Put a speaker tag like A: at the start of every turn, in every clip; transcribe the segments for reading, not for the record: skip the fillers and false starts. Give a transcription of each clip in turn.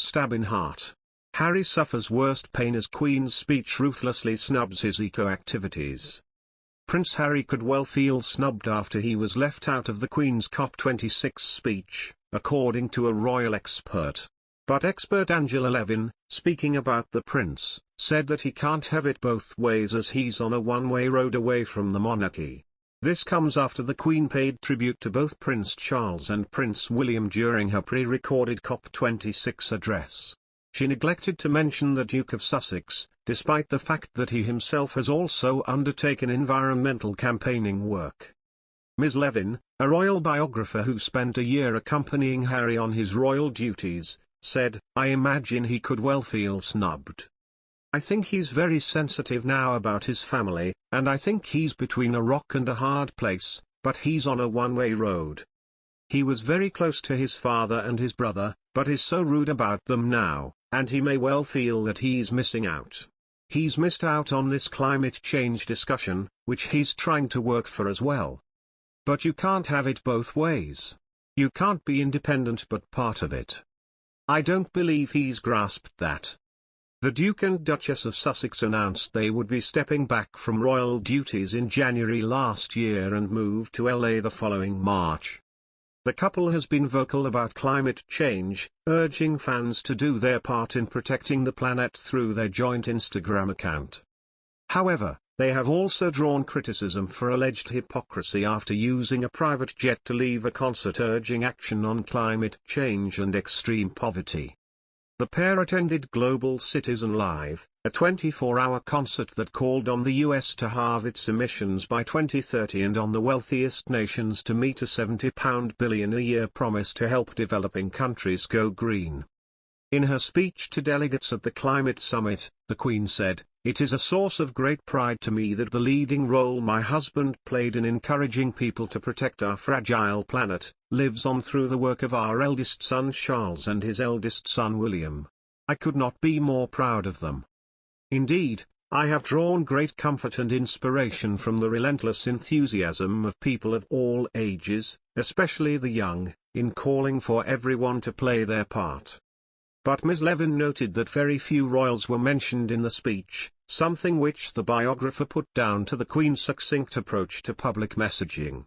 A: stab in heart. Harry suffers worst pain as Queen's speech ruthlessly snubs his eco-activities. Prince Harry could well feel snubbed after he was left out of the Queen's COP26 speech, according to a royal expert. But expert Angela Levin, speaking about the prince, said that he can't have it both ways as he's on a one-way road away from the monarchy. This comes after the Queen paid tribute to both Prince Charles and Prince William during her pre-recorded COP26 address. She neglected to mention the Duke of Sussex, despite the fact that he himself has also undertaken environmental campaigning work. Ms. Levin, a royal biographer who spent a year accompanying Harry on his royal duties, said, "I imagine he could well feel snubbed. I think he's very sensitive now about his family, and I think he's between a rock and a hard place, but he's on a one-way road. He was very close to his father and his brother, but is so rude about them now, and he may well feel that he's missing out. He's missed out on this climate change discussion, which he's trying to work for as well. But you can't have it both ways. You can't be independent but part of it. I don't believe he's grasped that." The Duke and Duchess of Sussex announced they would be stepping back from royal duties in January last year and move to LA the following March. The couple has been vocal about climate change, urging fans to do their part in protecting the planet through their joint Instagram account. However, they have also drawn criticism for alleged hypocrisy after using a private jet to leave a concert urging action on climate change and extreme poverty. The pair attended Global Citizen Live, a 24-hour concert that called on the US to halve its emissions by 2030 and on the wealthiest nations to meet a £70 billion a year promise to help developing countries go green. In her speech to delegates at the Climate Summit, the Queen said, "It is a source of great pride to me that the leading role my husband played in encouraging people to protect our fragile planet, lives on through the work of our eldest son Charles and his eldest son William. I could not be more proud of them. Indeed, I have drawn great comfort and inspiration from the relentless enthusiasm of people of all ages, especially the young, in calling for everyone to play their part." But Ms. Levin noted that very few royals were mentioned in the speech, something which the biographer put down to the Queen's succinct approach to public messaging.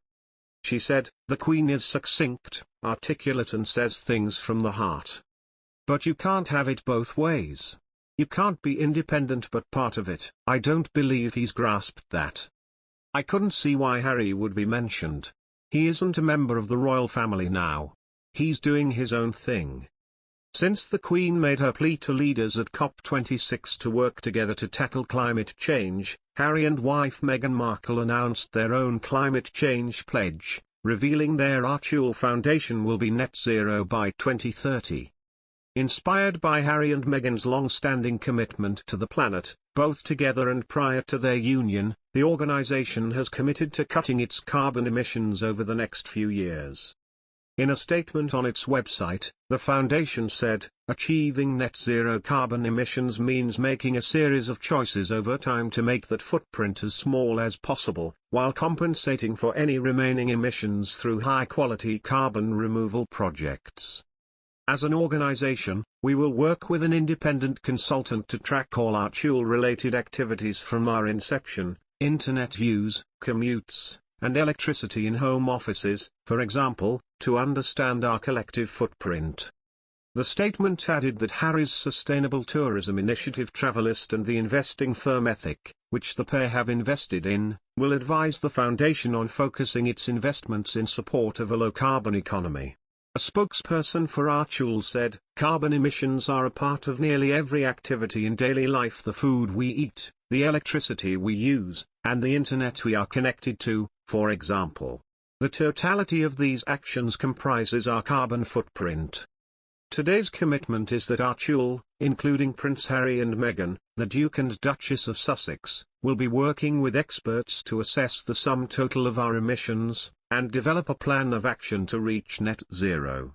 A: She said, "The Queen is succinct, articulate and says things from the heart. But you can't have it both ways. You can't be independent but part of it." I don't believe he's grasped that. I couldn't see why Harry would be mentioned. He isn't a member of the royal family now. He's doing his own thing. Since the Queen made her plea to leaders at COP26 to work together to tackle climate change, Harry and wife Meghan Markle announced their own climate change pledge, revealing their Archie Foundation will be net zero by 2030. Inspired by Harry and Meghan's long-standing commitment to the planet, both together and prior to their union, the organization has committed to cutting its carbon emissions over the next few years. In a statement on its website, the foundation said, "Achieving net zero carbon emissions means making a series of choices over time to make that footprint as small as possible, while compensating for any remaining emissions through high-quality carbon removal projects. As an organization, we will work with an independent consultant to track all Archie-related activities from our inception, internet use, commutes, and electricity in home offices, for example, to understand our collective footprint." The statement added that Harry's sustainable tourism initiative Travelist and the investing firm Ethic, which the pair have invested in, will advise the foundation on focusing its investments in support of a low-carbon economy. A spokesperson for Archie said, "Carbon emissions are a part of nearly every activity in daily life: the food we eat, the electricity we use, and the internet we are connected to, for example. The totality of these actions comprises our carbon footprint." Today's commitment is that Archie, including Prince Harry and Meghan, the Duke and Duchess of Sussex, will be working with experts to assess the sum total of our emissions, and develop a plan of action to reach net zero.